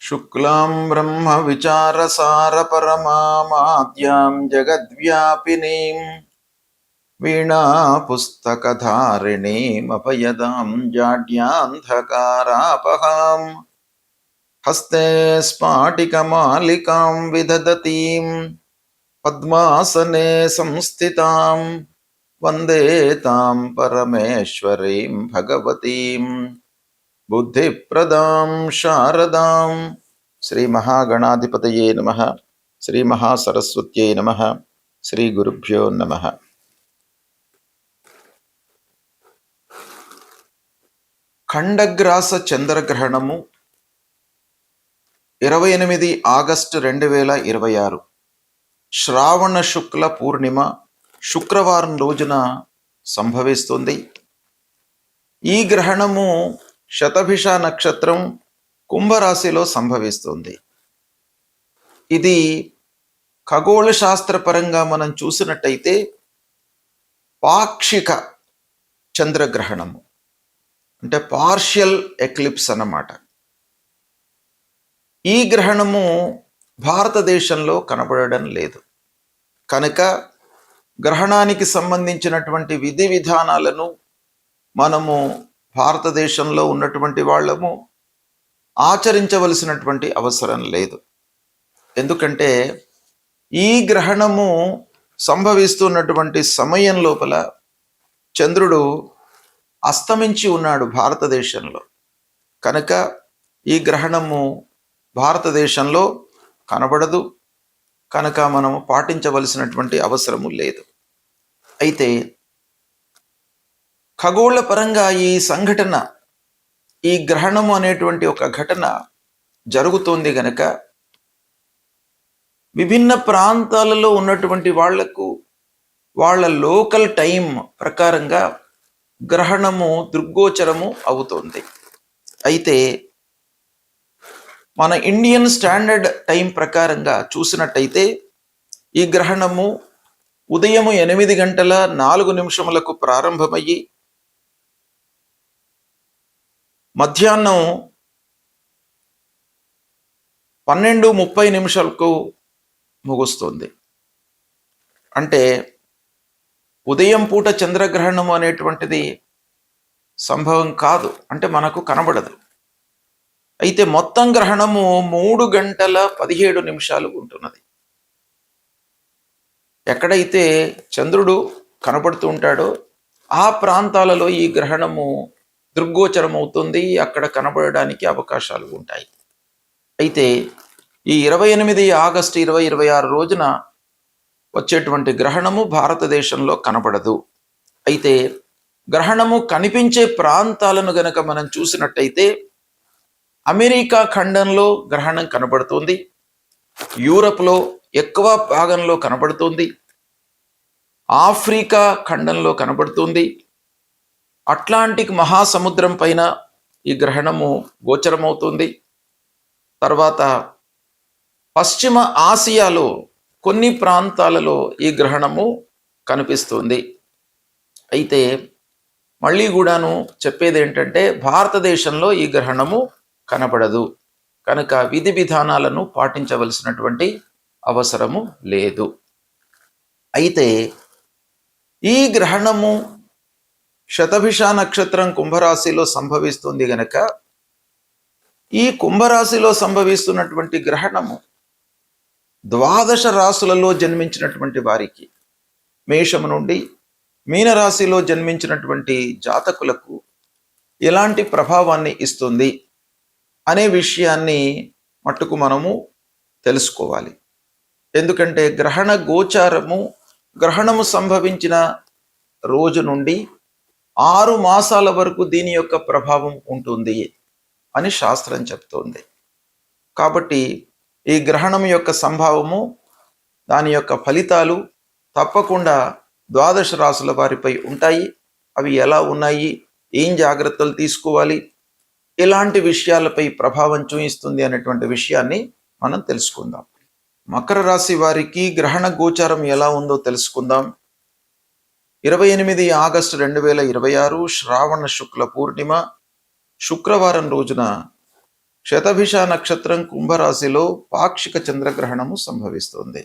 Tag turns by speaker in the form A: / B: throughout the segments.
A: శుక్లాం బ్రహ్మ విచారసార పరమామాద్యాం జగద్వ్యాపినీం వీణా పుస్తకధారిణీం అపయదాం జాడ్యాంధకారాపహాం హస్తే స్ఫాటికమాలికాం విదదతీం పద్మాసనే సంస్థితాం వందే తాం పరమేశ్వరీం భగవతీం బుద్ధిప్రదాం శారదాం. శ్రీ మహాగణాధిపతయే నమః. శ్రీ మహాసరస్వత్యై నమః. శ్రీ గురుభ్యో నమః. ఖండగ్రాస చంద్రగ్రహణము 28 ఆగస్టు 2026 శ్రావణ శుక్ల పూర్ణిమ శుక్రవారం రోజున సంభవిస్తుంది. ఈ గ్రహణము శతభిష నక్షత్రం కుంభరాశిలో సంభవిస్తుంది. ఇది ఖగోళ శాస్త్రపరంగా మనం చూసినట్టయితే పాక్షిక చంద్రగ్రహణము, అంటే పార్షియల్ ఎక్లిప్స్ అన్నమాట. ఈ గ్రహణము భారతదేశంలో కనబడడం లేదు కనుక గ్రహణానికి సంబంధించినటువంటి విధి విధానాలను మనము భారతదేశంలో ఉన్నటువంటి వాళ్ళము ఆచరించవలసినటువంటి అవసరం లేదు. ఎందుకంటే ఈ గ్రహణము సంభవిస్తున్నటువంటి సమయం లోపల చంద్రుడు అస్తమించి ఉన్నాడు భారతదేశంలో కనుక ఈ గ్రహణము భారతదేశంలో కనబడదు కనుక మనము పాటించవలసినటువంటి అవసరము లేదు. అయితే ఖగోళ పరంగా ఈ సంఘటన, ఈ గ్రహణము అనేటువంటి ఒక ఘటన జరుగుతోంది గనక విభిన్న ప్రాంతాలలో ఉన్నటువంటి వాళ్లకు వాళ్ళ లోకల్ టైం ప్రకారంగా గ్రహణము దృగ్గోచరము అవుతోంది. అయితే మన ఇండియన్ స్టాండర్డ్ టైం ప్రకారంగా చూసినట్టయితే ఈ గ్రహణము ఉదయం 8:04 ప్రారంభమయ్యి మధ్యాహ్నం 12:30 ముగుస్తుంది. అంటే ఉదయం పూట చంద్రగ్రహణము అనేటువంటిది సంభవం కాదు, అంటే మనకు కనబడదు. అయితే మొత్తం గ్రహణము 3:17 ఉంటున్నది. ఎక్కడైతే చంద్రుడు కనబడుతూ ఉంటాడో ఆ ప్రాంతాలలో ఈ గ్రహణము దృగ్గోచరం అవుతుంది, అక్కడ కనబడడానికి అవకాశాలు ఉంటాయి. అయితే ఈ 28 ఆగస్టు 2026 రోజున వచ్చేటువంటి గ్రహణము భారతదేశంలో కనబడదు. అయితే గ్రహణము కనిపించే ప్రాంతాలను గనక మనం చూసినట్టయితే అమెరికా ఖండంలో గ్రహణం కనబడుతుంది, యూరప్లో ఎక్కువ భాగంలో కనబడుతుంది, ఆఫ్రికా ఖండంలో కనబడుతుంది, అట్లాంటిక్ మహాసముద్రం పైన ఈ గ్రహణము గోచరమవుతుంది. తర్వాత పశ్చిమ ఆసియాలో కొన్ని ప్రాంతాలలో ఈ గ్రహణము కనిపిస్తుంది. అయితే మళ్ళీ కూడాను చెప్పేది ఏంటంటే భారతదేశంలో ఈ గ్రహణము కనబడదు కనుక విధి విధానాలను పాటించవలసినటువంటి అవసరము లేదు. అయితే ఈ గ్రహణము శతభిష నక్షత్రం కుంభరాశిలో సంభవిస్తుంది గనక ఈ కుంభరాశిలో సంభవిస్తున్నటువంటి గ్రహణము 12 రాశులలో జన్మించినటువంటి వారికి, మేషము నుండి మీనరాశిలో జన్మించినటువంటి జాతకులకు ఎలాంటి ప్రభావాన్ని ఇస్తుంది అనే విషయాన్ని మట్టుకు మనము తెలుసుకోవాలి. ఎందుకంటే గ్రహణ గోచారము గ్రహణము సంభవించిన రోజు నుండి 6 మాసాల వరకు దీని యొక్క ప్రభావం ఉంటుంది అని శాస్త్రం చెప్తోంది. కాబట్టి ఈ గ్రహణం యొక్క సంభావము, దాని యొక్క ఫలితాలు తప్పకుండా 12 రాశుల వారిపై ఉంటాయి. అవి ఎలా ఉన్నాయి, ఏం జాగ్రత్తలు తీసుకోవాలి, ఎలాంటి విషయాలపై ప్రభావం చూపిస్తుంది అనేటువంటి విషయాన్ని మనం తెలుసుకుందాం. మకర రాశి వారికి గ్రహణ గోచారం ఎలా ఉందో తెలుసుకుందాం. 28 ఆగస్టు 2026 శ్రావణ శుక్ల పూర్ణిమ శుక్రవారం రోజున శతభిష నక్షత్రం కుంభరాశిలో పాక్షిక చంద్రగ్రహణము సంభవిస్తుంది.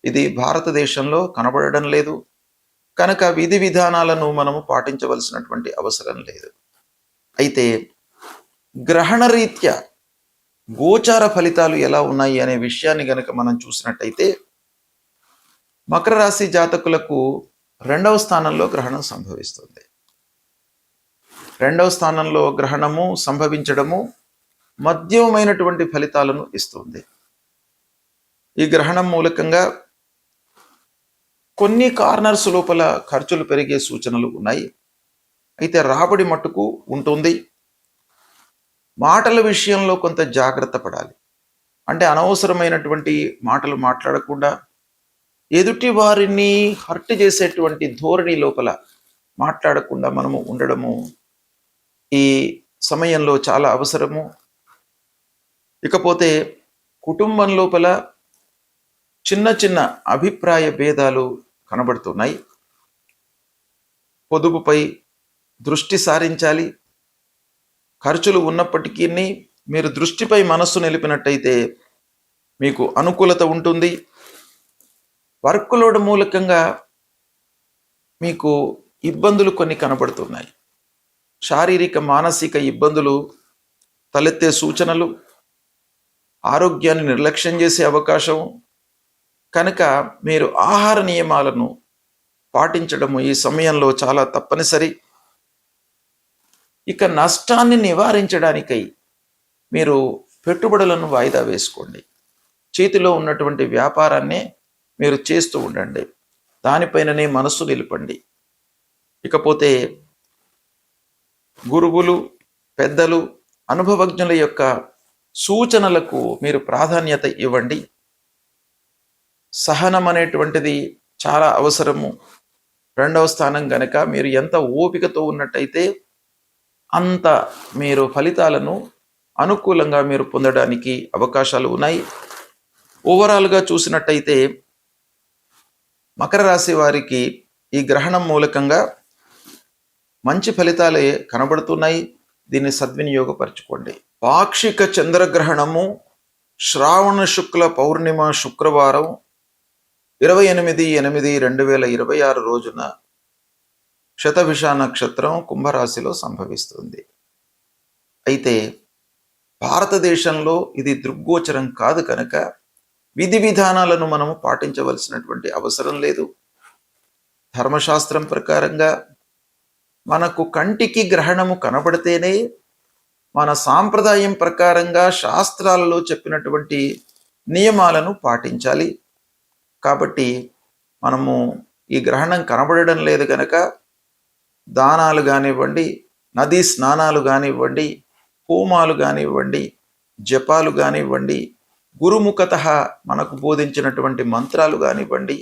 A: ఇది భారతదేశంలో కనబడడం లేదు కనుక విధి విధానాలను మనము పాటించవలసినటువంటి అవసరం లేదు. అయితే గ్రహణ రీత్యా గోచార ఫలితాలు ఎలా ఉన్నాయి అనే విషయాన్ని గనక మనం చూసినట్టయితే మకర రాశి జాతకులకు 2వ స్థానంలో గ్రహణం సంభవిస్తుంది. 2వ స్థానంలో గ్రహణము సంభవించడము మధ్యమైనటువంటి ఫలితాలను ఇస్తుంది. ఈ గ్రహణం మూలకంగా కొన్ని కార్నర్స్ లోపల ఖర్చులు పెరిగే సూచనలు ఉన్నాయి. అయితే రాబడి మట్టుకు ఉంటుంది. మాటల విషయంలో కొంత జాగ్రత్త పడాలి. అంటే అనవసరమైనటువంటి మాటలు మాట్లాడకుండా ఎదుటి వారిని హర్ట్ చేసేటువంటి ధోరణి లోపల మాట్లాడకుండా మనము ఉండడము ఈ సమయంలో చాలా అవసరము. ఇకపోతే కుటుంబం లోపల చిన్న చిన్న అభిప్రాయ భేదాలు కనబడుతున్నాయి. పొదుపుపై దృష్టి సారించాలి. ఖర్చులు ఉన్నప్పటికీ మీరు దృష్టిపై మనస్సు నిలిపినట్టయితే మీకు అనుకూలత ఉంటుంది. వర్క్ లోడ్ మూలకంగా మీకు ఇబ్బందులు కొన్ని కనబడుతున్నాయి. శారీరక మానసిక ఇబ్బందులు తలెత్తే సూచనలు, ఆరోగ్యాన్ని నిర్లక్ష్యం చేసే అవకాశం కనుక మీరు ఆహార నియమాలను పాటించడము ఈ సమయంలో చాలా తప్పనిసరి. ఇక నష్టాన్ని నివారించడానికై మీరు పెట్టుబడులను వాయిదా వేసుకోండి. చేతిలో ఉన్నటువంటి వ్యాపారాన్నే మీరు చేస్తూ ఉండండి. దానిపైననే మనస్సు నిలపండి. ఇకపోతే గురువులు, పెద్దలు, అనుభవజ్ఞుల యొక్క సూచనలకు మీరు ప్రాధాన్యత ఇవ్వండి. సహనం అనేటువంటిది చాలా అవసరము. 2వ స్థానం గనక మీరు ఎంత ఓపికతో ఉన్నట్టయితే అంత మీరు ఫలితాలను అనుకూలంగా మీరు పొందడానికి అవకాశాలు ఉన్నాయి. ఓవరాల్గా చూసినట్టయితే మకర రాశి వారికి ఈ గ్రహణం మూలకంగా మంచి ఫలితాలే కనబడుతున్నాయి. దీన్ని సద్వినియోగపరచుకోండి. పాక్షిక చంద్రగ్రహణము శ్రావణ శుక్ల పౌర్ణిమ శుక్రవారం 28/8/2026 రోజున శతభిష నక్షత్రం కుంభరాశిలో సంభవిస్తుంది. అయితే భారతదేశంలో ఇది దృగ్గోచరం కాదు కనుక విధి విధానాలను మనము పాటించవలసినటువంటి అవసరం లేదు. ధర్మశాస్త్రం ప్రకారంగా మనకు కంటికి గ్రహణము కనబడితేనే మన సాంప్రదాయం ప్రకారంగా శాస్త్రాలలో చెప్పినటువంటి నియమాలను పాటించాలి. కాబట్టి మనము ఈ గ్రహణం కనబడడం లేదు కనుక దానాలు కానివ్వండి, నదీ స్నానాలు కానివ్వండి, హోమాలు కానివ్వండి, జపాలు కానివ్వండి, గురుముఖత మనకు బోధించినటువంటి మంత్రాలు కానివ్వండి,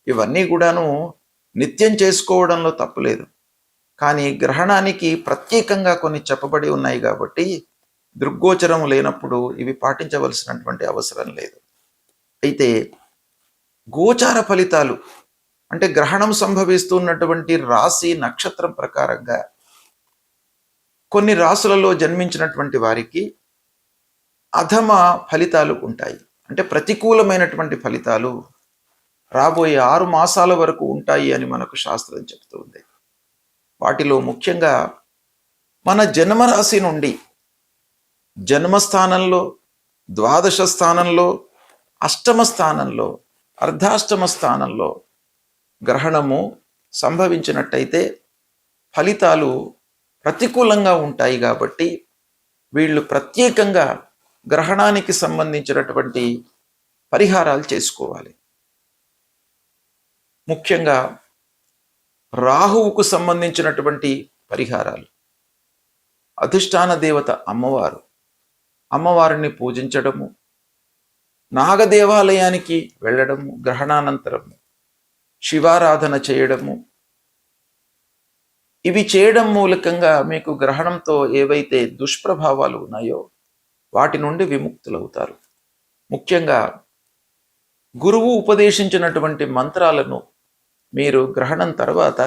A: ఇవన్నీ కూడాను నిత్యం చేసుకోవడంలో తప్పులేదు. కానీ గ్రహణానికి ప్రత్యేకంగా కొన్ని చెప్పబడి ఉన్నాయి కాబట్టి దృగ్గోచరం లేనప్పుడు ఇవి పాటించవలసినటువంటి అవసరం లేదు. అయితే గోచార ఫలితాలు అంటే గ్రహణం సంభవిస్తున్నటువంటి రాశి నక్షత్రం ప్రకారంగా కొన్ని రాశులలో జన్మించినటువంటి వారికి అధమ ఫలితాలు ఉంటాయి. అంటే ప్రతికూలమైనటువంటి ఫలితాలు రాబోయే 6 మాసాల వరకు ఉంటాయి అని మనకు శాస్త్రం చెప్తుంది. వాటిలో ముఖ్యంగా మన జన్మరాశి నుండి జన్మస్థానంలో, ద్వాదశ స్థానంలో, అష్టమ స్థానంలో, అర్ధాష్టమ స్థానంలో గ్రహణము సంభవించినట్టయితే ఫలితాలు ప్రతికూలంగా ఉంటాయి. కాబట్టి వీళ్ళు ప్రత్యేకంగా గ్రహణానికి సంబంధించినటువంటి పరిహారాలు చేసుకోవాలి. ముఖ్యంగా రాహువుకు సంబంధించినటువంటి పరిహారాలు. అధిష్టాన దేవత అమ్మవారిని పూజించడము, నాగదేవాలయానికి వెళ్ళడము, గ్రహణానంతరము శివారాధన చేయడము, ఇవి చేయడం మూలకంగా మీకు గ్రహణంతో ఏవైతే దుష్ప్రభావాలు ఉన్నాయో వాటి నుండి విముక్తులవుతారు. ముఖ్యంగా గురువు ఉపదేశించినటువంటి మంత్రాలను మీరు గ్రహణం తర్వాత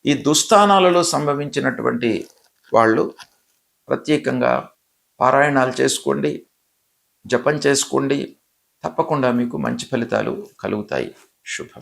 A: ఈ దుస్థానాలలో సంభవించినటువంటి వాళ్ళు ప్రత్యేకంగా పారాయణాలు చేసుకోండి, జపం చేసుకోండి. తప్పకుండా మీకు మంచి ఫలితాలు కలుగుతాయి. శుభం.